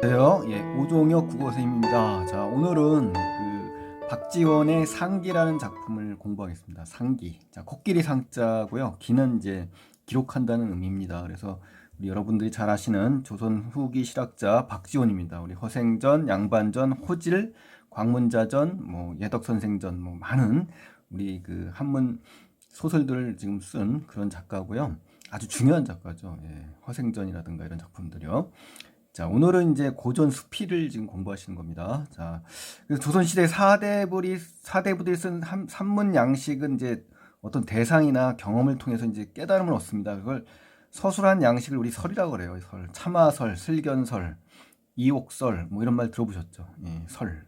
안녕하세요. 오종혁 국어선생님입니다. 자, 오늘은 박지원의 상기라는 작품을 공부하겠습니다. 상기. 자, 코끼리 상자고요. 기는 이제 기록한다는 의미입니다. 그래서 우리 여러분들이 잘 아시는 조선 후기 실학자 박지원입니다. 우리 허생전, 양반전, 호질, 광문자전, 예덕선생전, 많은 우리 한문 소설들을 지금 쓴 그런 작가고요. 아주 중요한 작가죠. 허생전이라든가 이런 작품들이요. 자, 오늘은 이제 고전 수필을 지금 공부하시는 겁니다. 자, 그래서 조선시대 사대부들이 쓴 산문 양식은 이제 어떤 대상이나 경험을 통해서 이제 깨달음을 얻습니다. 그걸 서술한 양식을 우리 설이라고 그래요. 설, 참화설, 슬견설, 이옥설, 이런 말 들어보셨죠? 설.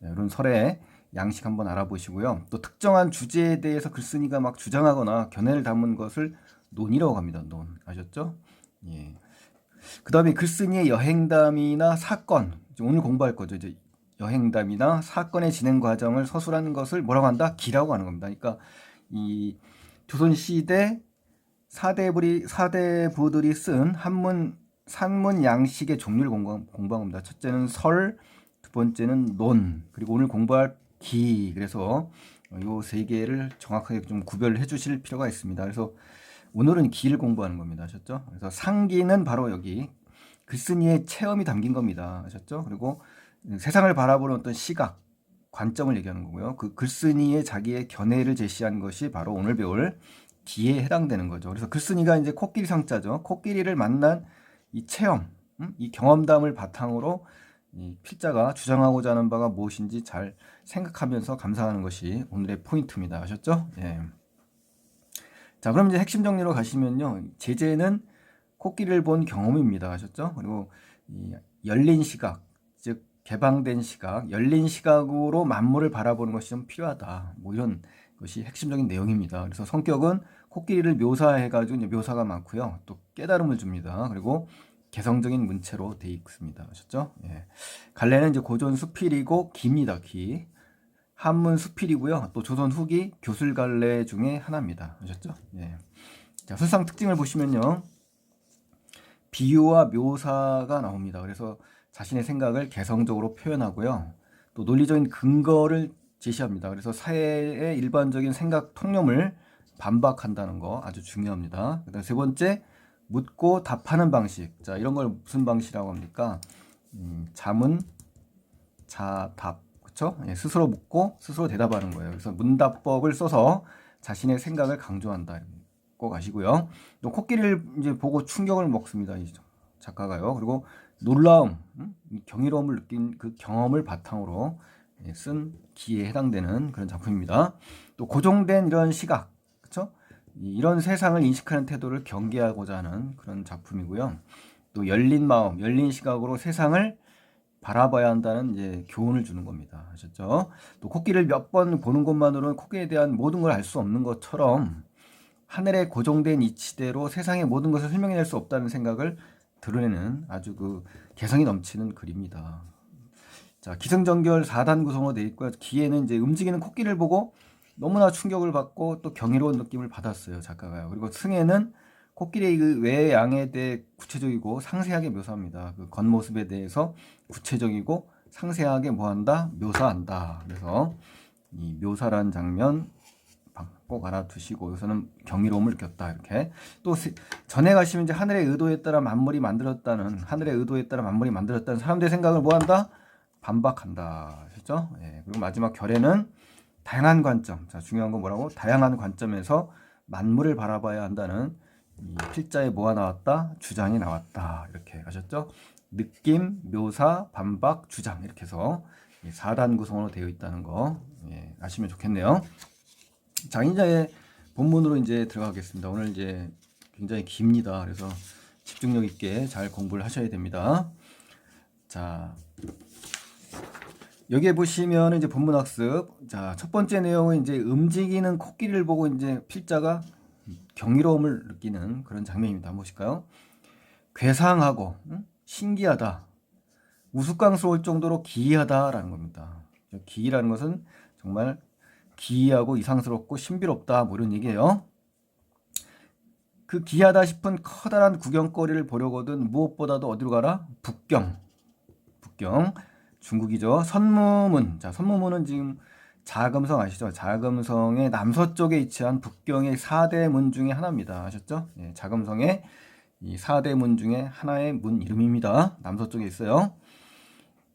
자, 이런 설의 양식 한번 알아보시고요. 또 특정한 주제에 대해서 글쓴이가 막 주장하거나 견해를 담은 것을 논이라고 합니다. 논. 아셨죠? 예. 그 다음에 글쓴이의 여행담이나 사건, 오늘 공부할 거죠. 이제 여행담이나 사건의 진행 과정을 서술하는 것을 뭐라고 한다? 기라고 하는 겁니다. 그러니까 이 조선시대 사대부들이 쓴 산문 양식의 종류를 공부한 겁니다. 첫째는 설, 두 번째는 논, 그리고 오늘 공부할 기. 그래서 요 세 개를 정확하게 좀 구별을 해 주실 필요가 있습니다. 그래서 오늘은 기를 공부하는 겁니다. 아셨죠? 그래서 상기는 바로 여기 글쓴이의 체험이 담긴 겁니다. 아셨죠? 그리고 세상을 바라보는 어떤 시각, 관점을 얘기하는 거고요. 그 글쓴이의 자기의 견해를 제시한 것이 바로 오늘 배울 기에 해당되는 거죠. 그래서 글쓴이가 이제 코끼리 상자죠. 코끼리를 만난 이 체험, 이 경험담을 바탕으로 이 필자가 주장하고자 하는 바가 무엇인지 잘 생각하면서 감상하는 것이 오늘의 포인트입니다. 아셨죠? 예. 자, 그럼 이제 핵심 정리로 가시면요. 제재는 코끼리를 본 경험입니다. 아셨죠? 그리고 이 열린 시각, 즉 개방된 시각, 열린 시각으로 만물을 바라보는 것이 좀 필요하다. 이런 것이 핵심적인 내용입니다. 그래서 성격은 코끼리를 묘사해가지고 이제 묘사가 많고요. 또 깨달음을 줍니다. 그리고 개성적인 문체로 돼 있습니다. 아셨죠? 예. 갈래는 이제 고전 수필이고 기입니다. 기. 한문 수필이고요. 또 조선 후기 교술갈래 중에 하나입니다. 아셨죠? 예. 자, 술상 특징을 보시면요. 비유와 묘사가 나옵니다. 그래서 자신의 생각을 개성적으로 표현하고요. 또 논리적인 근거를 제시합니다. 그래서 사회의 일반적인 생각 통념을 반박한다는 거 아주 중요합니다. 그다음 세 번째, 묻고 답하는 방식. 자, 이런 걸 무슨 방식이라고 합니까? 자문, 자답. 그렇죠? 스스로 묻고 스스로 대답하는 거예요. 그래서 문답법을 써서 자신의 생각을 강조한다. 꼭 아시고요. 또 코끼리를 이제 보고 충격을 먹습니다. 이 작가가요. 그리고 놀라움, 경이로움을 느낀 그 경험을 바탕으로 쓴 기에 해당되는 그런 작품입니다. 또 고정된 이런 시각, 그렇죠? 이런 세상을 인식하는 태도를 경계하고자 하는 그런 작품이고요. 또 열린 마음, 열린 시각으로 세상을 바라봐야 한다는 이제 교훈을 주는 겁니다. 아셨죠? 또 코끼리를 몇 번 보는 것만으로는 코끼리에 대한 모든 걸 알 수 없는 것처럼 하늘의 고정된 이치대로 세상의 모든 것을 설명해낼 수 없다는 생각을 드러내는 아주 개성이 넘치는 글입니다. 자, 기승전결 4단 구성으로 되어 있고요. 기에는 이제 움직이는 코끼리를 보고 너무나 충격을 받고 또 경이로운 느낌을 받았어요, 작가가요. 그리고 승에는 코끼리의 그 외의 양에 대해 구체적이고 상세하게 묘사합니다. 그 겉모습에 대해서 구체적이고 상세하게 뭐한다? 묘사한다. 그래서 이 묘사란 장면 꼭 알아두시고 여기서는 경이로움을 느꼈다. 이렇게 또 전에 가시면 이제 하늘의 의도에 따라 만물이 만들었다는 사람들의 생각을 뭐한다? 반박한다. 아셨죠? 예. 그리고 마지막 결에는 다양한 관점. 자, 중요한 건 뭐라고? 다양한 관점에서 만물을 바라봐야 한다는 이 필자에 뭐가 나왔다? 주장이 나왔다. 이렇게 아셨죠? 느낌, 묘사, 반박, 주장 이렇게 해서 4단 구성으로 되어 있다는 거 아시면 좋겠네요. 자, 이제 본문으로 이제 들어가겠습니다. 오늘 이제 굉장히 깁니다. 그래서 집중력 있게 잘 공부를 하셔야 됩니다. 자, 여기에 보시면 이제 본문 학습. 자, 첫 번째 내용은 이제 움직이는 코끼리를 보고 이제 필자가 경이로움을 느끼는 그런 장면입니다. 한번 보실까요? 괴상하고 신기하다, 우스꽝스러울 정도로 기이하다라는 겁니다. 기이라는 것은 정말 기이하고 이상스럽고 신비롭다 이런 얘기예요. 그 기이하다 싶은 커다란 구경거리를 보려거든 무엇보다도 어디로 가라? 북경, 북경. 중국이죠. 선무문. 자, 선무문은 지금 자금성 아시죠? 자금성의 남서쪽에 위치한 북경의 4대 문 중에 하나입니다. 아셨죠? 예, 자금성의 이 4대 문 중에 하나의 문 이름입니다. 남서쪽에 있어요.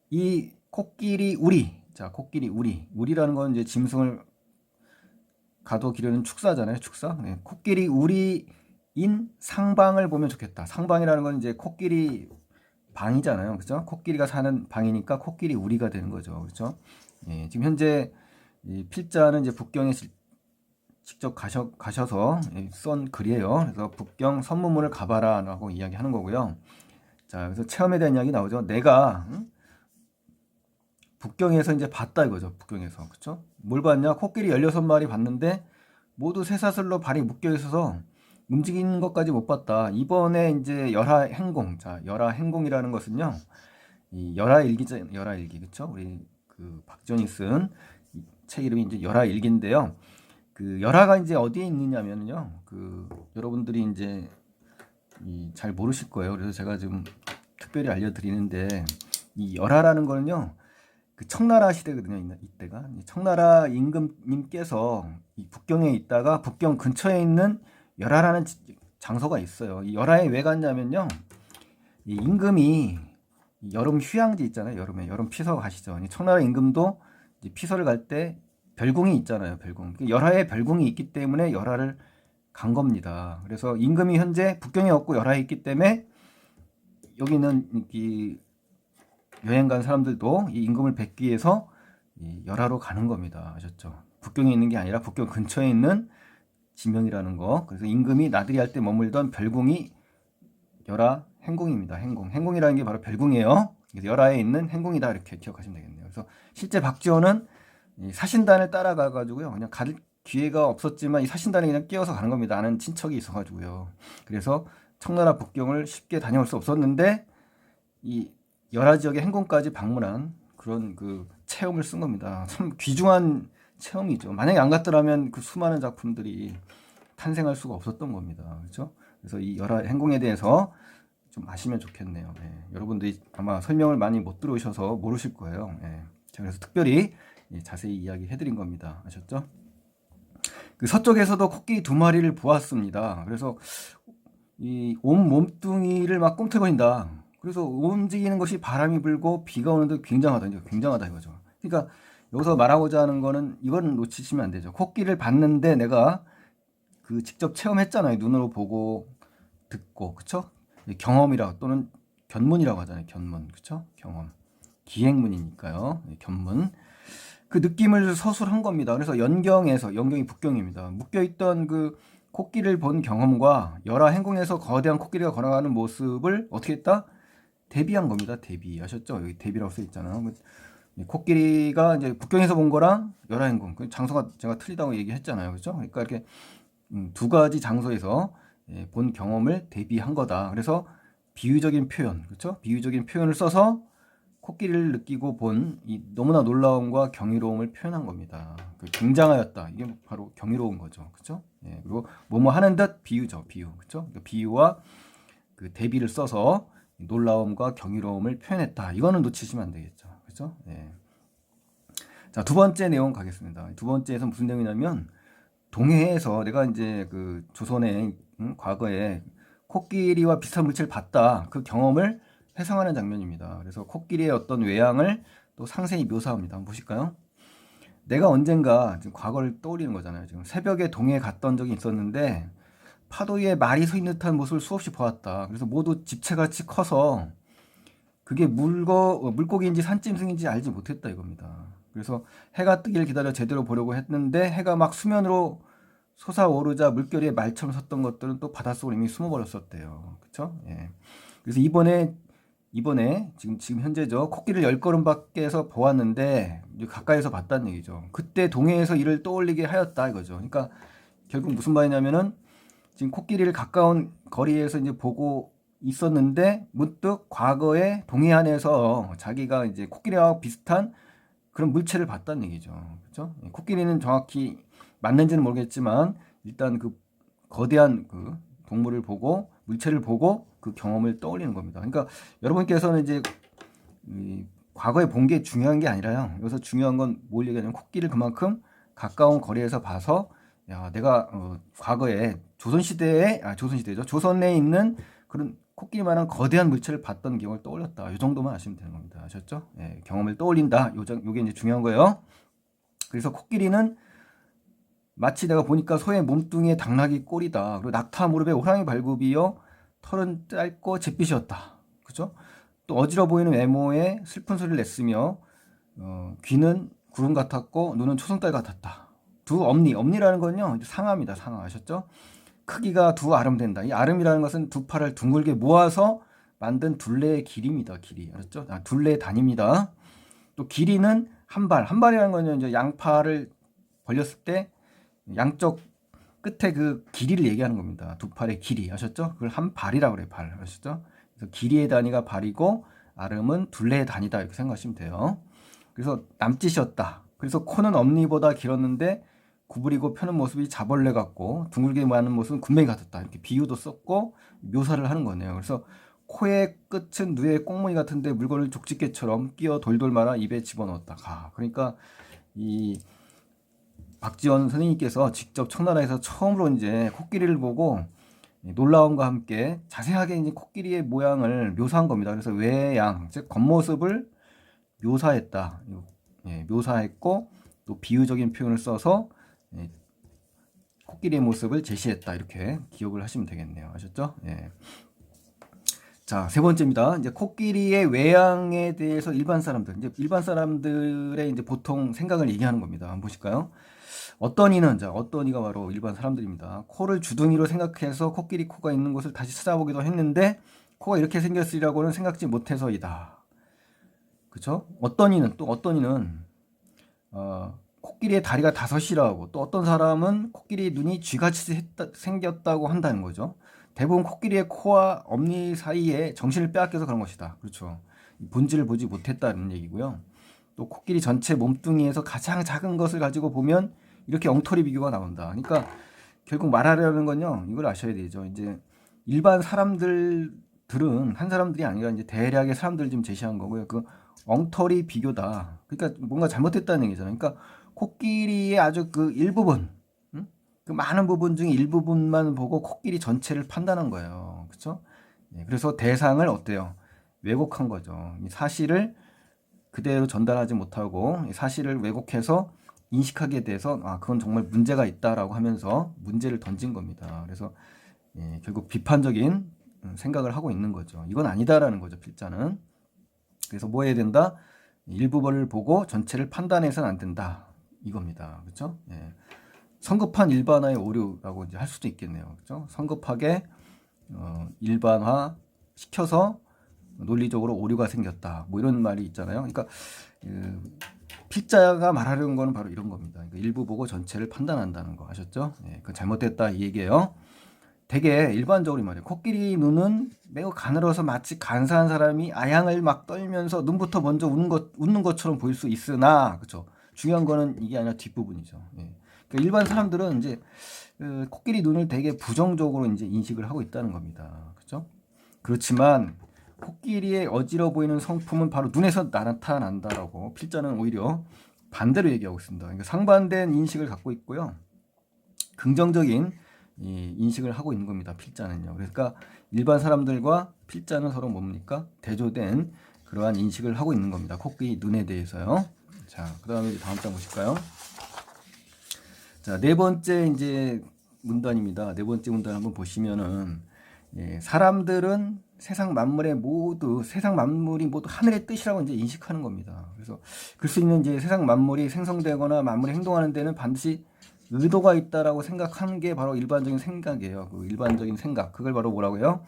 이 코끼리 우리. 자, 코끼리 우리. 우리라는 건 이제 짐승을 가도 기르는 축사잖아요. 축사. 네, 코끼리 우리인 상방을 보면 좋겠다. 상방이라는 건 이제 코끼리 방이잖아요. 그죠? 코끼리가 사는 방이니까 코끼리 우리가 되는 거죠. 그죠? 예, 지금 현재 이 필자는 이제 북경에 직접 가셔서 쓴 글이에요. 그래서 북경 선무문을 가봐라라고 이야기하는 거고요. 자, 그래서 체험에 대한 이야기 나오죠. 내가 북경에서 이제 봤다 이거죠. 북경에서. 그쵸? 뭘 봤냐? 코끼리 16마리 봤는데 모두 쇠사슬로 발이 묶여 있어서 움직이는 것까지 못 봤다. 이번에 이제 열하행공. 자, 열하행공이라는 것은요. 이 열하일기죠. 열하일기. 그쵸? 우리 그 박지원이 쓴 책 이름이 이제 열하일기인데요. 그 열하가 이제 어디에 있느냐면요. 그 여러분들이 이제 잘 모르실 거예요. 그래서 제가 지금 특별히 알려드리는데 이 열하라는 거는요. 그 청나라 시대거든요. 이때가 청나라 임금님께서 이 북경에 있다가 북경 근처에 있는 열하라는 장소가 있어요. 이 열하에 왜 갔냐면요. 이 임금이 여름 휴양지 있잖아요. 여름에 여름 피서 가시죠. 청나라 임금도 이제 피서를 갈 때 별궁이 있잖아요. 별궁. 열하에 별궁이 있기 때문에 열하를 간 겁니다. 그래서 임금이 현재 북경에 없고 열하에 있기 때문에 여기는 이 여행 간 사람들도 이 임금을 뵙기 위해서 이 열하로 가는 겁니다. 아셨죠? 북경에 있는 게 아니라 북경 근처에 있는 지명이라는 거. 그래서 임금이 나들이 할 때 머물던 별궁이 열하 행궁입니다. 행궁. 행궁이라는 게 바로 별궁이에요. 그래서 열하에 있는 행궁이다 이렇게 기억하시면 되겠네요. 그래서 실제 박지원은 이 사신단을 따라가 가지고요. 그냥 갈 기회가 없었지만 이 사신단에 그냥 끼어서 가는 겁니다. 아는 친척이 있어 가지고요. 그래서 청나라 북경을 쉽게 다녀올 수 없었는데 이 열하 지역의 행궁까지 방문한 그런 그 체험을 쓴 겁니다. 참 귀중한 체험이죠. 만약에 안 갔더라면 그 수많은 작품들이 탄생할 수가 없었던 겁니다. 그렇죠? 그래서 이 열하 행궁에 대해서 좀 아시면 좋겠네요. 예, 여러분들이 아마 설명을 많이 못 들어오셔서 모르실 거예요. 예, 제가 그래서 특별히 자세히 이야기해드린 겁니다. 아셨죠? 그 서쪽에서도 코끼리 2마리를 보았습니다. 그래서 이 온 몸뚱이를 막 꿈틀거린다. 그래서 움직이는 것이 바람이 불고 비가 오는데 굉장하다. 이제 굉장하다 이거죠. 그러니까 여기서 말하고자 하는 거는 이거는 놓치시면 안 되죠. 코끼리를 봤는데 내가 그 직접 체험했잖아요. 눈으로 보고 듣고, 그쵸? 경험이라고 또는 견문이라고 하잖아요. 견문, 그쵸? 경험. 기행문이니까요. 견문. 그 느낌을 서술한 겁니다. 그래서 연경이 북경입니다. 묶여있던 그 코끼리를 본 경험과 열하 행궁에서 거대한 코끼리가 걸어가는 모습을 어떻게 했다? 대비한 겁니다. 대비. 아셨죠? 여기 대비라고 써 있잖아요. 코끼리가 이제 북경에서 본 거랑 열하 행궁. 그 장소가 제가 틀리다고 얘기했잖아요. 그렇죠? 그러니까 이렇게 두 가지 장소에서 본 경험을 대비한 거다. 그래서 비유적인 표현, 그렇죠? 비유적인 표현을 써서 코끼리를 느끼고 본 이 너무나 놀라움과 경이로움을 표현한 겁니다. 굉장하였다. 이게 바로 경이로운 거죠, 그렇죠? 예, 그리고 뭐뭐 하는 듯 비유죠, 비유, 그렇죠? 그러니까 비유와 그 대비를 써서 놀라움과 경이로움을 표현했다. 이거는 놓치시면 안 되겠죠, 그렇죠? 예. 자, 두 번째 내용 가겠습니다. 두 번째에서 무슨 내용이냐면 동해에서 내가 이제 그 조선의 과거에 코끼리와 비슷한 물체를 봤다. 그 경험을 회상하는 장면입니다. 그래서 코끼리의 어떤 외양을 또 상세히 묘사합니다. 한번 보실까요? 내가 언젠가 지금 과거를 떠올리는 거잖아요. 지금 새벽에 동해에 갔던 적이 있었는데 파도 위에 말이 서 있는 듯한 모습을 수없이 보았다. 그래서 모두 집채같이 커서 그게 물고기인지 산짐승인지 알지 못했다 이겁니다. 그래서 해가 뜨기를 기다려 제대로 보려고 했는데 해가 막 수면으로 솟아오르자 물결에 말처럼 섰던 것들은 또 바닷속으로 이미 숨어버렸었대요. 그쵸? 예. 그래서 이번에 지금 현재죠. 코끼리를 10걸음 밖에서 보았는데 가까이서 봤다는 얘기죠. 그때 동해에서 이를 떠올리게 하였다 이거죠. 그러니까 결국 무슨 말이냐면은 지금 코끼리를 가까운 거리에서 이제 보고 있었는데 문득 과거에 동해안에서 자기가 이제 코끼리와 비슷한 그런 물체를 봤다는 얘기죠. 그렇죠? 코끼리는 정확히 맞는지는 모르겠지만 일단 그 거대한 그 동물을 보고 물체를 보고 그 경험을 떠올리는 겁니다. 그러니까 여러분께서는 이제 과거에 본 게 중요한 게 아니라요. 여기서 중요한 건 뭘 얘기하냐면 코끼리를 그만큼 가까운 거리에서 봐서 야, 내가 과거에 조선시대죠. 조선에 있는 그런 코끼리만한 거대한 물체를 봤던 기억을 떠올렸다. 이 정도만 아시면 되는 겁니다. 아셨죠? 예, 경험을 떠올린다. 요게 이제 중요한 거예요. 그래서 코끼리는 마치 내가 보니까 소의 몸뚱이에 당나귀 꼴이다. 그리고 낙타 무릎에 호랑이 발굽이여 털은 짧고 잿빛이었다. 그죠? 또 어지러 보이는 외모에 슬픈 소리를 냈으며 귀는 구름 같았고 눈은 초승달 같았다. 두 엄니라는 건요 상아입니다. 상아 아셨죠? 크기가 두 아름 된다. 이 아름이라는 것은 두 팔을 둥글게 모아서 만든 둘레의 길이입니다. 길이 알았죠? 둘레의 단위입니다. 또 길이는 한 발이라는 건요 이제 양팔을 벌렸을 때 양쪽 끝에 그 길이를 얘기하는 겁니다. 두 팔의 길이 아셨죠? 그걸 한 발이라고 그래요. 발 아셨죠? 그래서 길이의 단위가 발이고 아름은 둘레의 단위다 이렇게 생각하시면 돼요. 그래서 남짓이었다. 그래서 코는 엄니보다 길었는데 구부리고 펴는 모습이 자벌레 같고 둥글게 모아는 모습은 군뱅이 같았다. 이렇게 비유도 썼고 묘사를 하는 거네요. 그래서 코의 끝은 누에 꽁무니 같은데 물건을 족집게처럼 끼어 돌돌 말아 입에 집어넣었다. 그러니까 이 박지원 선생님께서 직접 청나라에서 처음으로 이제 코끼리를 보고 놀라움과 함께 자세하게 이제 코끼리의 모양을 묘사한 겁니다. 그래서 외양, 즉 겉모습을 묘사했다. 예, 묘사했고 또 비유적인 표현을 써서 코끼리의 모습을 제시했다. 이렇게 기억을 하시면 되겠네요. 아셨죠? 예. 자, 세 번째입니다. 이제 코끼리의 외양에 대해서 일반 사람들의 이제 보통 생각을 얘기하는 겁니다. 한번 보실까요? 어떤 이가 바로 일반 사람들입니다. 코를 주둥이로 생각해서 코끼리 코가 있는 곳을 다시 찾아보기도 했는데 코가 이렇게 생겼으리라고는 생각지 못해서이다. 그쵸? 어떤 이는 코끼리의 다리가 5이라고, 또 어떤 사람은 코끼리 눈이 쥐같이 생겼다고 한다는 거죠. 대부분 코끼리의 코와 엄니 사이에 정신을 빼앗겨서 그런 것이다. 그렇죠. 본질을 보지 못했다는 얘기고요. 또 코끼리 전체 몸뚱이에서 가장 작은 것을 가지고 보면 이렇게 엉터리 비교가 나온다. 그러니까 결국 말하려는 건요. 이걸 아셔야 되죠. 이제 일반 사람들은 한 사람들이 아니라 이제 대략의 사람들을 좀 제시한 거고요. 그 엉터리 비교다. 그러니까 뭔가 잘못했다는 얘기잖아요. 그러니까 코끼리의 아주 그 일부분, 그 많은 부분 중에 일부분만 보고 코끼리 전체를 판단한 거예요. 그렇죠? 그래서 대상을 어때요? 왜곡한 거죠. 이 사실을 그대로 전달하지 못하고 사실을 왜곡해서 인식하게 돼서 그건 정말 문제가 있다라고 하면서 문제를 던진 겁니다. 그래서 결국 비판적인 생각을 하고 있는 거죠. 이건 아니다라는 거죠. 필자는. 그래서 뭐 해야 된다? 일부분을 보고 전체를 판단해서는 안 된다. 이겁니다. 그렇죠? 성급한 일반화의 오류라고 이제 할 수도 있겠네요. 그렇죠? 성급하게 일반화 시켜서 논리적으로 오류가 생겼다. 뭐 이런 말이 있잖아요. 그러니까 필자가 말하려는 거는 바로 이런 겁니다. 그러니까 일부 보고 전체를 판단한다는 거 아셨죠? 그건 잘못됐다 이 얘기예요. 되게 일반적으로 말이에요. 코끼리 눈은 매우 가늘어서 마치 간사한 사람이 아양을 막 떨면서 눈부터 먼저 웃는 것처럼 보일 수 있으나, 그렇죠? 중요한 거는 이게 아니라 뒷부분이죠. 그러니까 일반 사람들은 이제 코끼리 눈을 되게 부정적으로 이제 인식을 하고 있다는 겁니다. 그렇죠? 그렇지만 코끼리의 어지러 보이는 성품은 바로 눈에서 나타난다라고 필자는 오히려 반대로 얘기하고 있습니다. 그러니까 상반된 인식을 갖고 있고요. 긍정적인 인식을 하고 있는 겁니다. 필자는요. 그러니까 일반 사람들과 필자는 서로 뭡니까? 대조된 그러한 인식을 하고 있는 겁니다. 코끼리 눈에 대해서요. 자, 그다음에 다음 장 보실까요? 자, 네 번째 이제 문단입니다. 네 번째 문단 한번 보시면은 사람들은 세상 만물이 모두 하늘의 뜻이라고 이제 인식하는 겁니다. 그래서 글쓰 있는 이제 세상 만물이 생성되거나 만물이 행동하는 데는 반드시 의도가 있다라고 생각하는 게 바로 일반적인 생각이에요. 그 일반적인 생각. 그걸 바로 뭐라고 해요?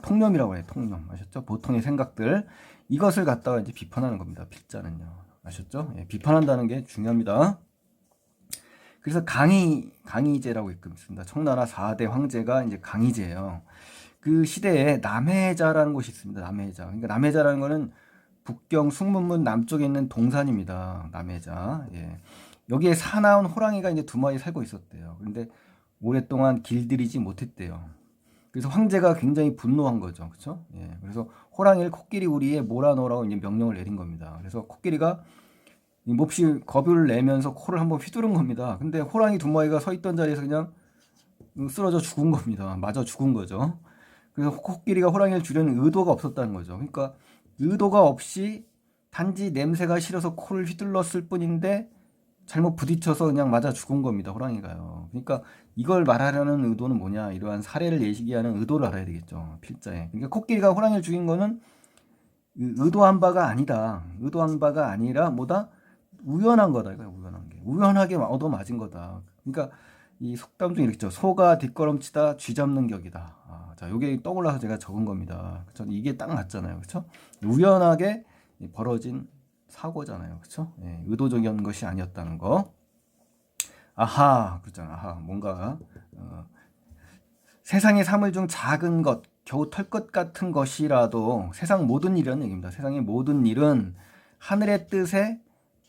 통념이라고 해요. 통념. 아셨죠? 보통의 생각들. 이것을 갖다가 이제 비판하는 겁니다. 필자는요. 아셨죠? 비판한다는 게 중요합니다. 그래서 강희제라고 있습니다. 청나라 4대 황제가 이제 강희제예요. 그 시대에 남해자라는 곳이 있습니다. 남해자. 그러니까 남해자라는 거는 북경 숭문문 남쪽에 있는 동산입니다. 남해자. 여기에 사나운 호랑이가 이제 2마리 살고 있었대요. 그런데 오랫동안 길들이지 못했대요. 그래서 황제가 굉장히 분노한 거죠. 그렇죠? 예. 그래서 호랑이를 코끼리 우리에 몰아넣으라고 이제 명령을 내린 겁니다. 그래서 코끼리가 몹시 겁을 내면서 코를 한번 휘두른 겁니다. 근데 호랑이 두 마리가 서 있던 자리에서 그냥 쓰러져 죽은 겁니다. 맞아 죽은 거죠. 그래서 코끼리가 호랑이를 주려는 의도가 없었다는 거죠. 그러니까 의도가 없이 단지 냄새가 싫어서 코를 휘둘렀을 뿐인데 잘못 부딪혀서 그냥 맞아 죽은 겁니다. 호랑이가요. 그러니까 이걸 말하려는 의도는 뭐냐, 이러한 사례를 예시기하는 의도를 알아야 되겠죠. 필자에. 그러니까 코끼리가 호랑이를 죽인 거는 의도한 바가 아니다. 의도한 바가 아니라 뭐다? 우연한 거다. 이거 우연한 게. 우연하게 얻어맞은 거다. 그러니까 이 속담 중에 이렇게 있죠. 소가 뒷걸음치다 쥐 잡는 격이다. 자, 요게 떠올라서 제가 적은 겁니다. 그쵸? 이게 딱 맞잖아요. 그쵸? 우연하게 벌어진 사고잖아요. 그쵸? 예, 의도적인 것이 아니었다는 거. 아하, 그렇잖아. 아하, 뭔가, 세상의 사물 중 작은 것, 겨우 털것 같은 것이라도 세상 모든 일이라는 얘기입니다. 세상의 모든 일은 하늘의 뜻에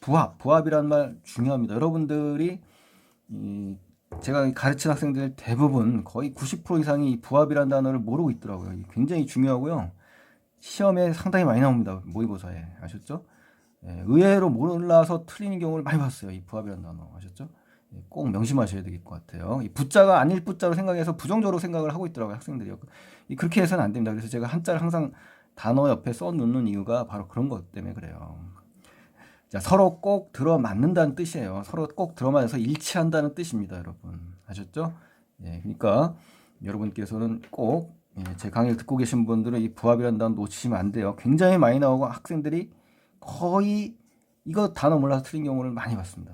부합이라는 말 중요합니다. 여러분들이 제가 가르친 학생들 대부분 거의 90% 이상이 이 부합이라는 단어를 모르고 있더라고요. 굉장히 중요하고요. 시험에 상당히 많이 나옵니다. 모의고사에. 아셨죠? 예, 의외로 몰라서 틀리는 경우를 많이 봤어요. 이 부합이라는 단어. 아셨죠? 예, 꼭 명심하셔야 될 것 같아요. 이 부자가 아닐 부자로 생각해서 부정적으로 생각을 하고 있더라고요. 학생들이요. 그렇게 해서는 안 됩니다. 그래서 제가 한자를 항상 단어 옆에 써 놓는 이유가 바로 그런 것 때문에 그래요. 자, 서로 꼭 들어맞는다는 뜻이에요. 서로 꼭 들어맞아서 일치한다는 뜻입니다, 여러분. 아셨죠? 예, 그러니까 여러분께서는 꼭 제 강의를 듣고 계신 분들은 이 부합이라는 단어 놓치시면 안 돼요. 굉장히 많이 나오고 학생들이 거의 이거 단어 몰라서 틀린 경우를 많이 봤습니다.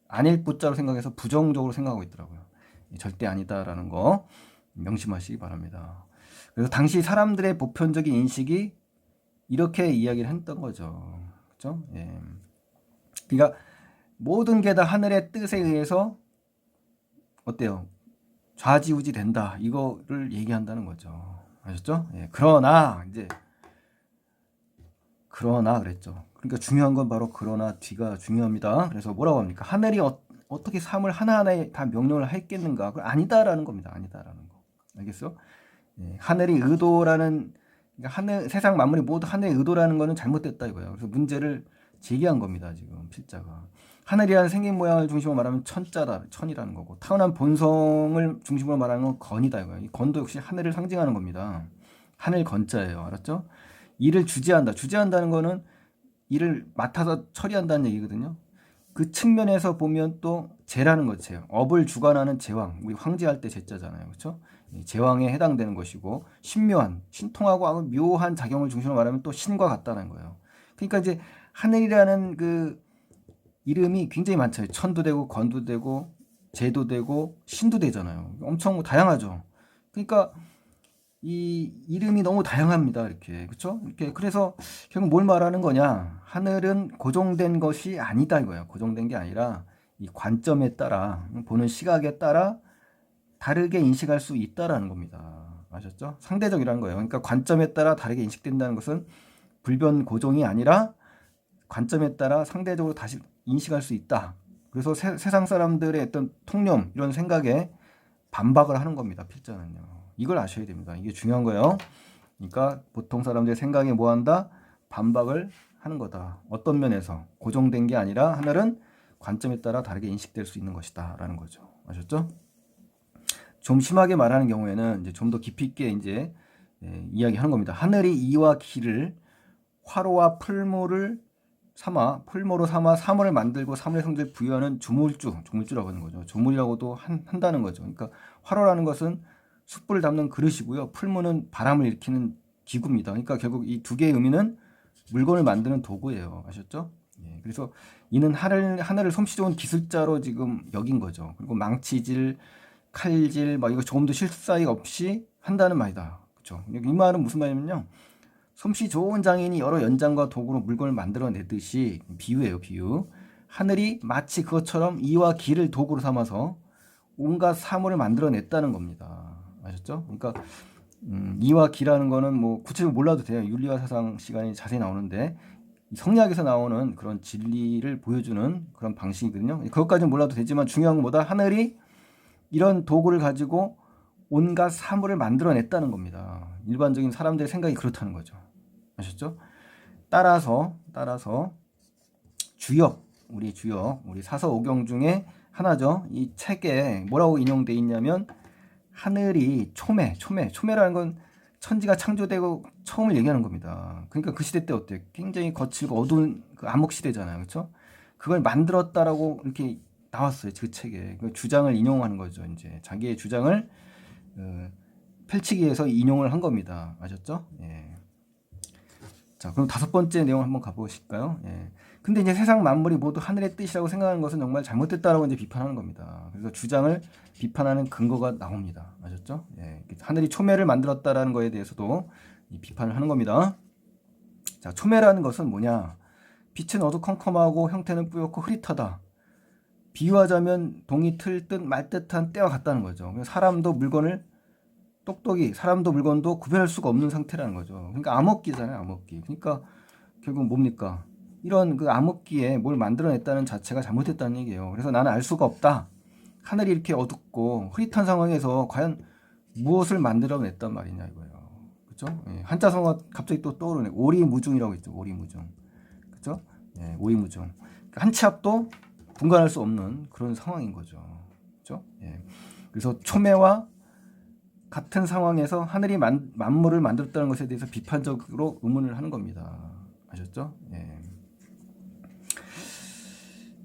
아닐 부자로 생각해서 부정적으로 생각하고 있더라고요. 절대 아니다라는 거 명심하시기 바랍니다. 그래서 당시 사람들의 보편적인 인식이 이렇게 이야기를 했던 거죠. 그렇죠? 예. 그러니까 모든 게 다 하늘의 뜻에 의해서 어때요? 좌지우지 된다. 이거를 얘기한다는 거죠. 아셨죠? 예. 그러나 그랬죠. 그러니까 중요한 건 바로 그러나 뒤가 중요합니다. 그래서 뭐라고 합니까? 하늘이 어떻게 사물 하나하나에 다 명령을 했겠는가? 그건 아니다라는 겁니다. 아니다라는 거. 알겠어? 예. 하늘이 의도라는, 그러니까 세상 만물이 모두 하늘의 의도라는 거는 잘못됐다 이거예요. 그래서 문제를 제기한 겁니다. 지금 필자가. 하늘이라는 생긴 모양을 중심으로 말하면 천이라는 거고, 타고난 본성을 중심으로 말하는 건 건이다 이거예요. 이 건도 역시 하늘을 상징하는 겁니다. 하늘 건자예요. 알았죠? 일을 주재한다는 거는 일을 맡아서 처리한다는 얘기거든요. 그 측면에서 보면 또 제라는 거죠. 업을 주관하는 제왕, 우리 황제할 때 제자잖아요. 그렇죠? 제왕에 해당되는 것이고, 신통하고 아주 묘한 작용을 중심으로 말하면 또 신과 같다는 거예요. 그러니까 이제 하늘이라는 그 이름이 굉장히 많죠. 천도 되고 건도 되고 제도 되고 신도 되잖아요. 엄청 다양하죠. 그러니까 이 이름이 너무 다양합니다. 이렇게. 그렇죠? 이렇게. 그래서 결국 뭘 말하는 거냐? 하늘은 고정된 것이 아니다 이거예요. 고정된 게 아니라 이 관점에 따라, 보는 시각에 따라 다르게 인식할 수 있다라는 겁니다. 아셨죠? 상대적이라는 거예요. 그러니까 관점에 따라 다르게 인식된다는 것은 불변 고정이 아니라 관점에 따라 상대적으로 다시 인식할 수 있다. 그래서 세상 사람들의 어떤 통념 이런 생각에 반박을 하는 겁니다. 필자는요. 이걸 아셔야 됩니다. 이게 중요한 거예요. 그러니까 보통 사람들의 생각에 뭐한다? 반박을 하는 거다. 어떤 면에서 고정된 게 아니라 하늘은 관점에 따라 다르게 인식될 수 있는 것이다 라는 거죠. 아셨죠? 좀 심하게 말하는 경우에는 이제 좀 더 깊이 있게 이제 이야기하는 겁니다. 하늘이 이와 기를 화로와 풀모로 삼아 사물을 만들고 사물의 성질을 부여하는 조물주라고 하는 거죠. 조물이라고도 한다는 거죠. 그러니까 화로라는 것은 숯불을 담는 그릇이고요. 풀무는 바람을 일으키는 기구입니다. 그러니까 결국 이 두 개의 의미는 물건을 만드는 도구예요. 아셨죠? 예, 그래서 이는 하늘을 솜씨 좋은 기술자로 지금 여긴 거죠. 그리고 망치질, 칼질, 이거 조금도 실수사이 없이 한다는 말이다. 그렇죠? 이 말은 무슨 말이냐면요. 솜씨 좋은 장인이 여러 연장과 도구로 물건을 만들어내듯이, 비유예요, 비유. 하늘이 마치 그것처럼 이와 기를 도구로 삼아서 온갖 사물을 만들어냈다는 겁니다. 아셨죠? 그러니까 이와 기라는 거는 뭐 구체적으로 몰라도 돼요. 윤리와 사상 시간이 자세히 나오는데 성리학에서 나오는 그런 진리를 보여주는 그런 방식이거든요. 그것까지는 몰라도 되지만 중요한 것보다 하늘이 이런 도구를 가지고 온갖 사물을 만들어냈다는 겁니다. 일반적인 사람들의 생각이 그렇다는 거죠. 아셨죠? 따라서 우리 사서오경 중에 하나죠. 이 책에 뭐라고 인용돼 있냐면 하늘이 초매라는 건 천지가 창조되고 처음을 얘기하는 겁니다. 그러니까 그 시대 때 어때요? 굉장히 거칠고 어두운 그 암흑 시대잖아요. 그렇죠? 그걸 만들었다라고 이렇게 나왔어요. 그 책에. 그 주장을 인용하는 거죠. 이제 자기의 주장을 펼치기 위해서 인용을 한 겁니다. 아셨죠? 예. 자, 그럼 5번째 내용 한번 가보실까요? 예. 근데 이제 세상 만물이 모두 하늘의 뜻이라고 생각하는 것은 정말 잘못됐다라고 이제 비판하는 겁니다. 그래서 주장을 비판하는 근거가 나옵니다. 아셨죠? 예. 하늘이 초매를 만들었다라는 거에 대해서도 이 비판을 하는 겁니다. 자, 초매라는 것은 뭐냐? 빛은 어두컴컴하고 형태는 뿌옇고 흐릿하다. 비유하자면 동이 틀 듯 말 듯한 때와 같다는 거죠. 사람도 물건도 구별할 수가 없는 상태라는 거죠. 그러니까 암흑기잖아요, 암흑기. 그러니까 결국 뭡니까? 이런 그 암흑기에 뭘 만들어냈다는 자체가 잘못됐다는 얘기예요. 그래서 나는 알 수가 없다. 하늘이 이렇게 어둡고 흐릿한 상황에서 과연 무엇을 만들어냈단 말이냐 이거예요. 그렇죠? 예, 한자성어 갑자기 또 떠오르네. 오리무중이라고 있죠. 오리무중. 그렇죠? 예, 오리무중. 그러니까 한 치 앞도 분간할 수 없는 그런 상황인 거죠. 그렇죠? 예. 그래서 초매와 같은 상황에서 하늘이 만물을 만들었다는 것에 대해서 비판적으로 의문을 하는 겁니다. 아셨죠? 예.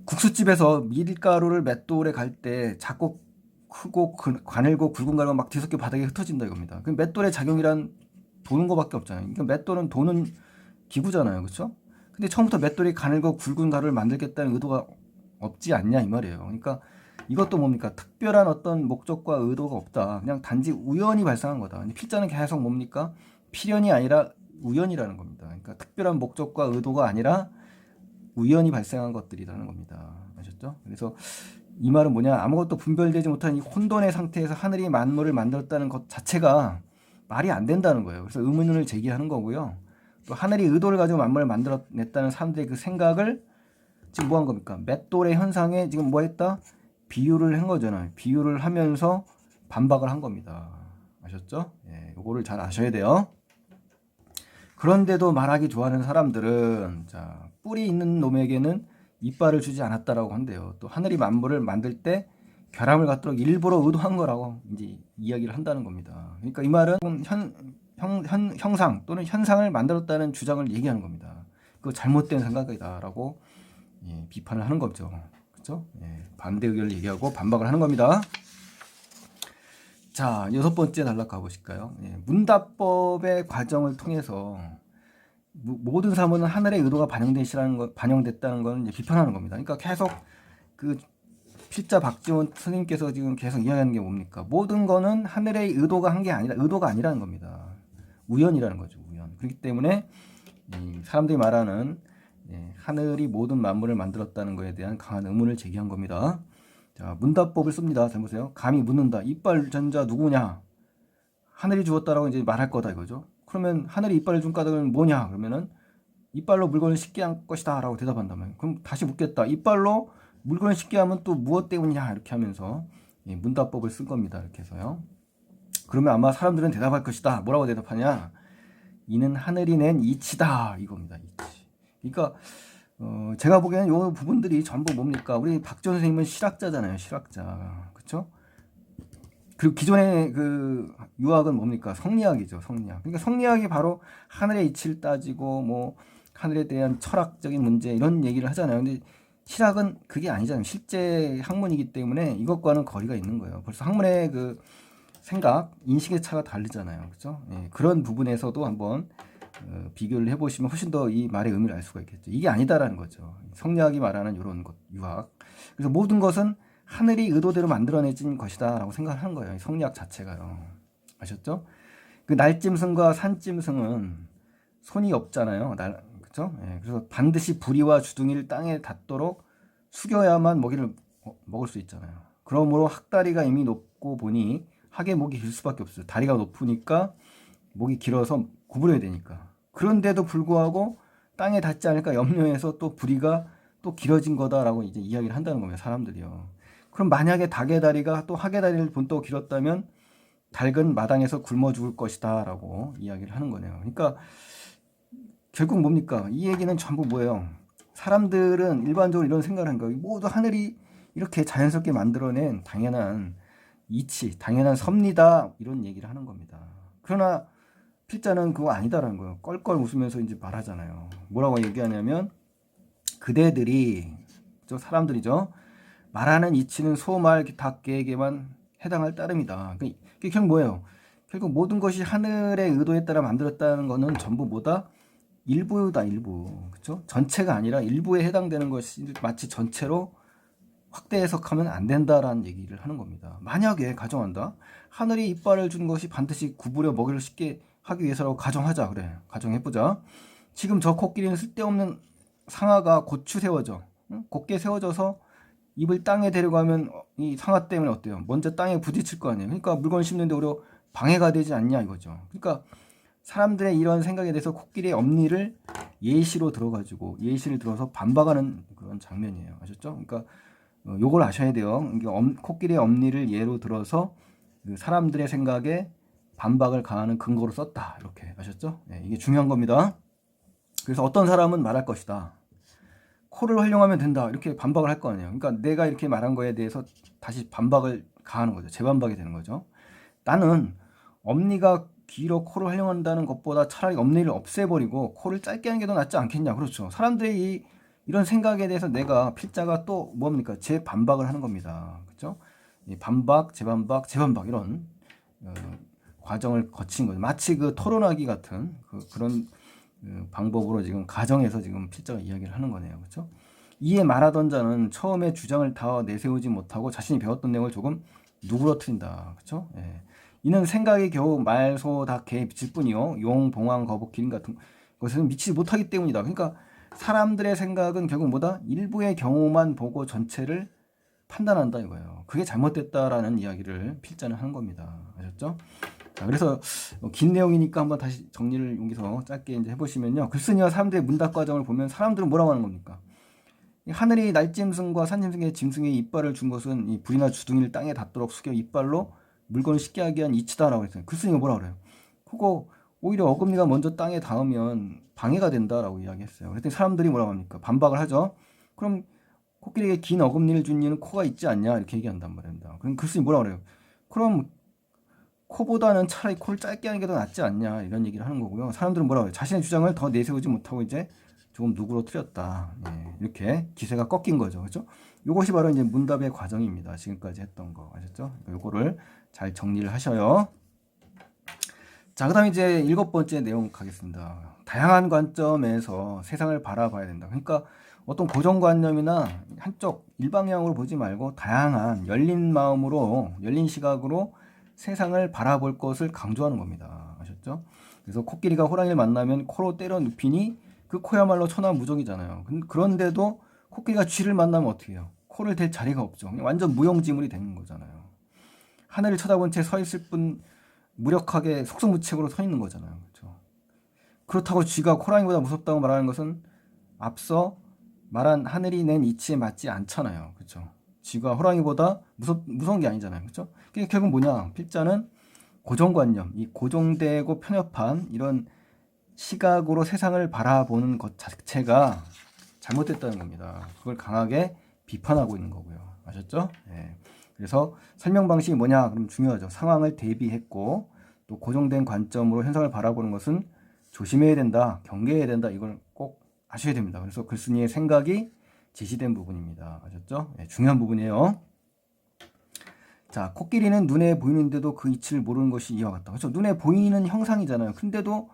국수집에서 밀가루를 맷돌에 갈 때 작고 크고 가늘고 굵은 가루가 막 뒤섞여 바닥에 흩어진다 이겁니다. 그 맷돌의 작용이란 도는 거밖에 없잖아요. 그러니까 맷돌은 도는 기구잖아요. 그렇죠? 근데 처음부터 맷돌이 가늘고 굵은 가루를 만들겠다는 의도가 없지 않냐 이 말이에요. 그러니까 이것도 뭡니까? 특별한 어떤 목적과 의도가 없다. 그냥 단지 우연히 발생한 거다. 필자는 계속 뭡니까? 필연이 아니라 우연이라는 겁니다. 그러니까 특별한 목적과 의도가 아니라 우연히 발생한 것들이라는 겁니다. 아셨죠? 그래서 이 말은 뭐냐? 아무것도 분별되지 못한 이 혼돈의 상태에서 하늘이 만물을 만들었다는 것 자체가 말이 안 된다는 거예요. 그래서 의문을 제기하는 거고요. 또 하늘이 의도를 가지고 만물을 만들어냈다는 사람들의 그 생각을 지금 뭐 한 겁니까? 맷돌의 현상에 지금 뭐 했다? 비유를 한 거잖아요. 비유를 하면서 반박을 한 겁니다. 아셨죠? 예, 요거를 잘 아셔야 돼요. 그런데도 말하기 좋아하는 사람들은 자, 뿔이 있는 놈에게는 이빨을 주지 않았다라고 한대요. 또 하늘이 만물을 만들 때 결함을 갖도록 일부러 의도한 거라고 이제 이야기를 한다는 겁니다. 그러니까 이 말은 형상 또는 현상을 만들었다는 주장을 얘기하는 겁니다. 그거 잘못된 생각이다라고 예, 비판을 하는 거죠. 그렇죠? 예, 반대 의견을 얘기하고 반박을 하는 겁니다. 자, 6번째 단락 가보실까요? 예, 문답법의 과정을 통해서 모든 사물은 하늘의 의도가 반영됐다는 건 이제 비판하는 겁니다. 그러니까 계속 그 필자 박지원 선생님께서 지금 계속 이야기하는 게 뭡니까? 모든 거는 하늘의 의도가 한 게 아니라 의도가 아니라는 겁니다. 우연이라는 거죠. 우연. 그렇기 때문에 사람들이 말하는 하늘이 모든 만물을 만들었다는 것에 대한 강한 의문을 제기한 겁니다. 자, 문답법을 씁니다. 잘 보세요. 감히 묻는다. 이빨 전자 누구냐? 하늘이 주었다라고 이제 말할 거다 이거죠. 그러면 하늘이 이빨을 준 까닭은 뭐냐? 그러면은 이빨로 물건을 씻게 한 것이다라고 대답한다면 그럼 다시 묻겠다. 이빨로 물건을 씻게 하면 또 무엇 때문이냐? 이렇게 하면서 문답법을 쓴 겁니다. 이렇게 해서요. 그러면 아마 사람들은 대답할 것이다. 뭐라고 대답하냐? 이는 하늘이 낸 이치다 이겁니다. 이치. 그러니까 제가 보기에는 이 부분들이 전부 뭡니까? 우리 박지원 선생님은 실학자잖아요. 실학자. 그렇죠? 그리고 기존의 그 유학은 뭡니까? 성리학이죠. 성리학. 그러니까 성리학이 바로 하늘의 이치를 따지고 뭐 하늘에 대한 철학적인 문제 이런 얘기를 하잖아요. 근데 실학은 그게 아니잖아요. 실제 학문이기 때문에 이것과는 거리가 있는 거예요. 벌써 학문의 그 생각, 인식의 차가 다르잖아요. 그렇죠? 예, 그런 부분에서도 한번 비교를 해보시면 훨씬 더 이 말의 의미를 알 수가 있겠죠. 이게 아니다라는 거죠. 성리학이 말하는 이런 것, 유학. 그래서 모든 것은 하늘이 의도대로 만들어내진 것이다 라고 생각하는 거예요. 성리학 자체가요. 아셨죠? 그 날짐승과 산짐승은 손이 없잖아요. 그렇죠? 예, 그래서 반드시 부리와 주둥이를 땅에 닿도록 숙여야만 먹을 수 있잖아요. 그러므로 학다리가 이미 높고 보니 학의 목이 길 수밖에 없어요. 다리가 높으니까 목이 길어서 구부려야 되니까. 그런데도 불구하고 땅에 닿지 않을까 염려해서 또 부리가 또 길어진 거다라고 이제 이야기를 한다는 겁니다. 사람들이요. 그럼 만약에 닭의 다리가 또 학의 다리를 본떠 길었다면 닭은 마당에서 굶어 죽을 것이다 라고 이야기를 하는 거네요. 그러니까 결국 뭡니까? 이 얘기는 전부 뭐예요? 사람들은 일반적으로 이런 생각을 한 거예요. 모두 하늘이 이렇게 자연스럽게 만들어낸 당연한 이치, 당연한 섭니다. 이런 얘기를 하는 겁니다. 그러나 필자는 그거 아니다라는 거예요. 껄껄 웃으면서 이제 말하잖아요. 뭐라고 얘기하냐면 그대들이 저 사람들이죠. 말하는 이치는 소말 닭개에게만 해당할 따름이다. 그게 결국 뭐예요? 결국 모든 것이 하늘의 의도에 따라 만들었다는 거는 전부 뭐다? 일부다, 일부. 그렇죠? 전체가 아니라 일부에 해당되는 것이 마치 전체로 확대 해석하면 안 된다라는 얘기를 하는 겁니다. 만약에 가정한다. 하늘이 이빨을 준 것이 반드시 구부려 먹이를 쉽게 하기 위해서라고 가정하자. 그래. 가정해보자. 지금 저 코끼리는 쓸데없는 상아가 고추 세워져. 응? 곱게 세워져서 입을 땅에 데려가면 이 상아 때문에 어때요? 먼저 땅에 부딪힐 거 아니에요. 그러니까 물건 씹는데 오히려 방해가 되지 않냐 이거죠. 그러니까 사람들의 이런 생각에 대해서 코끼리의 엄니를 예시로 들어가지고 예시를 들어서 반박하는 그런 장면이에요. 아셨죠? 그러니까 요걸 아셔야 돼요. 이게 코끼리의 엄니를 예로 들어서 그 사람들의 생각에 반박을 가하는 근거로 썼다. 이렇게 아셨죠? 네, 이게 중요한 겁니다. 그래서 어떤 사람은 말할 것이다. 코를 활용하면 된다. 이렇게 반박을 할 거 아니에요. 그러니까 내가 이렇게 말한 거에 대해서 다시 반박을 가하는 거죠. 재반박이 되는 거죠. 나는 엄니가 길어 코를 활용한다는 것보다 차라리 엄니를 없애버리고 코를 짧게 하는 게 더 낫지 않겠냐. 그렇죠. 사람들의 이런 생각에 대해서 내가 필자가 또 뭡니까? 재반박을 하는 겁니다. 그렇죠? 반박, 재반박, 재반박 이런 과정을 거친 거죠. 마치 그 토론하기 같은 그런 방법으로 지금 가정에서 지금 필자가 이야기를 하는 거네요. 그렇죠? 이에 말하던 자는 처음에 주장을 다 내세우지 못하고 자신이 배웠던 내용을 조금 누그러뜨린다. 그렇죠? 예. 이는 생각이 겨우 말, 소, 닭, 개에 비칠 뿐이요. 용, 봉황, 거북, 기린 같은 것은 미치지 못하기 때문이다. 그러니까 사람들의 생각은 결국 뭐다? 일부의 경우만 보고 전체를 판단한다 이거예요. 그게 잘못됐다라는 이야기를 필자는 하는 겁니다. 아셨죠? 자, 그래서 긴 내용이니까 한번 다시 정리를 여기서 짧게 이제 해보시면요. 글쓴이와 사람들의 문답 과정을 보면 사람들은 뭐라고 하는 겁니까? 하늘이 날짐승과 산짐승의 짐승의 이빨을 준 것은 이 불이나 주둥이를 땅에 닿도록 숙여 이빨로 물건을 쉽게 하게 한 이치다라고 했어요. 글쓴이가 뭐라 그래요? 그거 오히려 어금니가 먼저 땅에 닿으면 방해가 된다라고 이야기했어요. 그랬더니 사람들이 뭐라고 합니까? 반박을 하죠. 그럼 코끼리에게 긴 어금니를 준 이유는 코가 있지 않냐 이렇게 얘기한단 말입니다. 그럼 글쓴이 뭐라 그래요? 그럼 코보다는 차라리 코를 짧게 하는 게 더 낫지 않냐 이런 얘기를 하는 거고요. 사람들은 뭐라고 해요? 자신의 주장을 더 내세우지 못하고 이제 조금 누그러뜨렸다. 네, 이렇게 기세가 꺾인 거죠. 그렇죠? 이것이 바로 이제 문답의 과정입니다. 지금까지 했던 거 아셨죠? 요거를 잘 정리를 하셔요. 자, 그다음에 이제 7번째 내용 가겠습니다. 다양한 관점에서 세상을 바라봐야 된다. 그러니까 어떤 고정관념이나 한쪽 일방향으로 보지 말고 다양한 열린 마음으로 열린 시각으로 세상을 바라볼 것을 강조하는 겁니다. 아셨죠? 그래서 코끼리가 호랑이를 만나면 코로 때려 눕히니 그 코야말로 천하무적이잖아요. 그런데도 코끼리가 쥐를 만나면 어떻게 해요? 코를 댈 자리가 없죠. 그냥 완전 무용지물이 되는 거잖아요. 하늘을 쳐다본 채 서 있을 뿐 무력하게 속수무책으로 서 있는 거잖아요. 그렇죠? 그렇다고 쥐가 호랑이보다 무섭다고 말하는 것은 앞서 말한 하늘이 낸 이치에 맞지 않잖아요. 그렇죠? 쥐가 호랑이보다 무서운 게 아니잖아요. 그렇죠? 그게 결국 뭐냐? 필자는 고정관념, 이 고정되고 편협한 이런 시각으로 세상을 바라보는 것 자체가 잘못됐다는 겁니다. 그걸 강하게 비판하고 있는 거고요. 아셨죠? 네. 그래서 설명 방식이 뭐냐? 그럼 중요하죠. 상황을 대비했고 또 고정된 관점으로 현상을 바라보는 것은 조심해야 된다, 경계해야 된다. 이걸 꼭 아셔야 됩니다. 그래서 글쓴이의 생각이 제시된 부분입니다. 아셨죠? 네, 중요한 부분이에요. 자, 코끼리는 눈에 보이는데도 그 이치를 모르는 것이 이와 같다. 그렇죠? 눈에 보이는 형상이잖아요. 근데도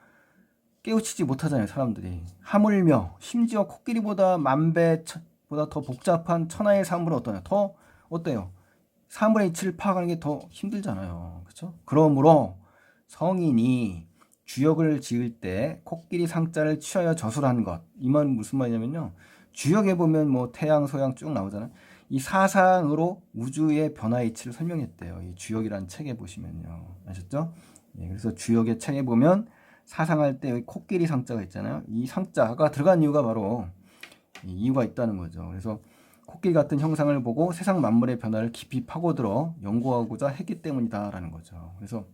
깨우치지 못하잖아요, 사람들이. 하물며 심지어 코끼리보다 만배보다 더 복잡한 천하의 사물은 어떠냐? 더 어때요? 사물의 이치를 파악하는 게 더 힘들잖아요. 그렇죠? 그러므로 성인이 주역을 지을 때 코끼리 상자를 취하여 저술한 것. 이 말은 무슨 말이냐면요. 주역에 보면 뭐 태양, 소양 쭉 나오잖아요. 이 사상으로 우주의 변화의 이치를 설명했대요. 이 주역이라는 책에 보시면요. 아셨죠? 예, 그래서 주역의 책에 보면 사상할 때 여기 코끼리 상자가 있잖아요. 이 상자가 들어간 이유가 바로 이유가 있다는 거죠. 그래서 코끼리 같은 형상을 보고 세상 만물의 변화를 깊이 파고들어 연구하고자 했기 때문이다라는 거죠. 그래서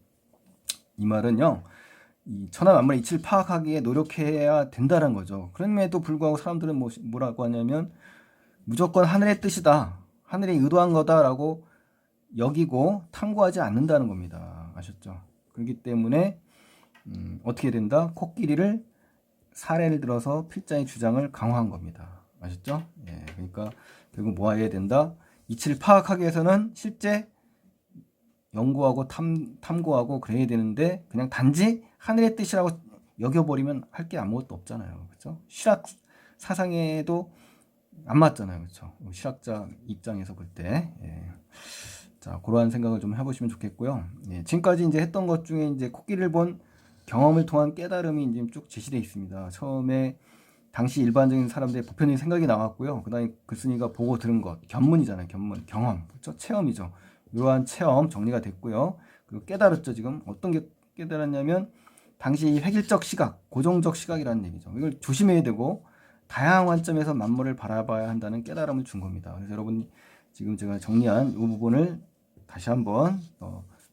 이 말은요, 이 천하 만물의 이치를 파악하기에 노력해야 된다는 거죠. 그럼에도 불구하고 사람들은 뭐라고 하냐면 무조건 하늘의 뜻이다, 하늘이 의도한 거다라고 여기고 탐구하지 않는다는 겁니다. 아셨죠? 그렇기 때문에 어떻게 된다? 코끼리를 사례를 들어서 필자의 주장을 강화한 겁니다. 아셨죠? 예, 그러니까 결국 뭐 해야 된다? 이치를 파악하기 위해서는 실제 연구하고 탐구하고 그래야 되는데 그냥 단지 하늘의 뜻이라고 여겨버리면 할 게 아무것도 없잖아요. 그렇죠? 실학 사상에도 안 맞잖아요. 그렇죠? 실학자 입장에서 볼 때. 예. 자, 그러한 생각을 좀 해보시면 좋겠고요. 예, 지금까지 이제 했던 것 중에 이제 코끼리를 본 경험을 통한 깨달음이 이제 쭉 제시되어 있습니다. 처음에 당시 일반적인 사람들의 보편적인 생각이 나왔고요. 그 다음에 글쓴이가 보고 들은 것, 견문이잖아요. 견문, 경험, 그렇죠? 체험이죠. 이러한 체험 정리가 됐고요. 그리고 깨달았죠. 지금 어떤 게 깨달았냐면 당시 획일적 시각, 고정적 시각이라는 얘기죠. 이걸 조심해야 되고 다양한 관점에서 만물을 바라봐야 한다는 깨달음을 준 겁니다. 그래서 여러분 지금 제가 정리한 이 부분을 다시 한번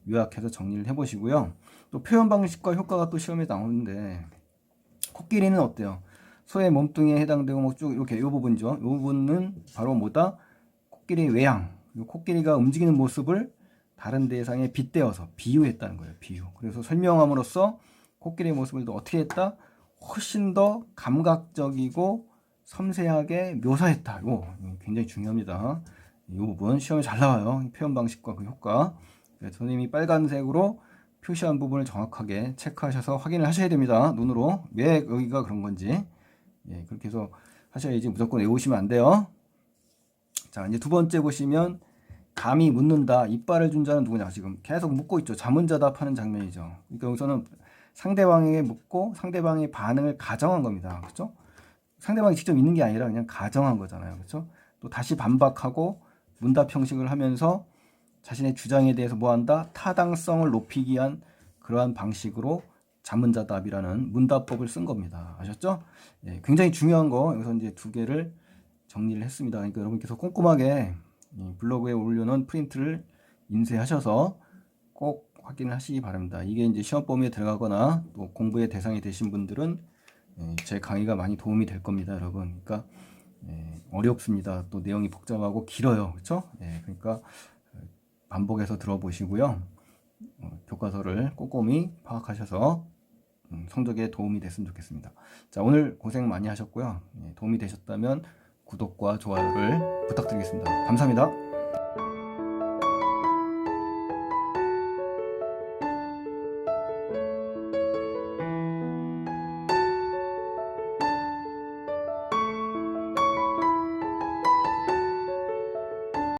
요약해서 정리를 해보시고요. 또 표현 방식과 효과가 또 시험에 나오는데 코끼리는 어때요? 소의 몸뚱이에 해당되고 뭐 쭉 이렇게 이 부분이죠. 이 부분은 바로 뭐다? 코끼리의 외양. 코끼리가 움직이는 모습을 다른 대상에 빗대어서 비유했다는 거예요. 비유. 그래서 설명함으로써 코끼리의 모습을 또 어떻게 했다? 훨씬 더 감각적이고 섬세하게 묘사했다. 이거 굉장히 중요합니다. 이 부분 시험에 잘 나와요. 표현 방식과 그 효과. 선생님이 빨간색으로 표시한 부분을 정확하게 체크하셔서 확인을 하셔야 됩니다. 눈으로. 왜 여기가 그런 건지. 예, 그렇게 해서 하셔야지 무조건 외우시면 안 돼요. 자, 이제 두 번째 보시면 감히 묻는다. 이빨을 준 자는 누구냐. 지금 계속 묻고 있죠. 자문자답하는 장면이죠. 그러니까 여기서는 상대방에게 묻고 상대방의 반응을 가정한 겁니다. 그렇죠? 상대방이 직접 있는 게 아니라 그냥 가정한 거잖아요. 그렇죠? 또 다시 반박하고 문답 형식을 하면서 자신의 주장에 대해서 뭐한다? 타당성을 높이기 위한 그러한 방식으로 자문자답이라는 문답법을 쓴 겁니다. 아셨죠? 예, 굉장히 중요한 거 여기서 이제 두 개를 정리를 했습니다. 그러니까 여러분께서 꼼꼼하게 블로그에 올려놓은 프린트를 인쇄하셔서 꼭 확인을 하시기 바랍니다. 이게 이제 시험 범위에 들어가거나 또 공부의 대상이 되신 분들은 제 강의가 많이 도움이 될 겁니다, 여러분. 그러니까 어렵습니다. 또 내용이 복잡하고 길어요, 그렇죠? 그러니까 반복해서 들어보시고요. 교과서를 꼼꼼히 파악하셔서 성적에 도움이 됐으면 좋겠습니다. 자, 오늘 고생 많이 하셨고요. 도움이 되셨다면 구독과 좋아요를 부탁드리겠습니다. 감사합니다.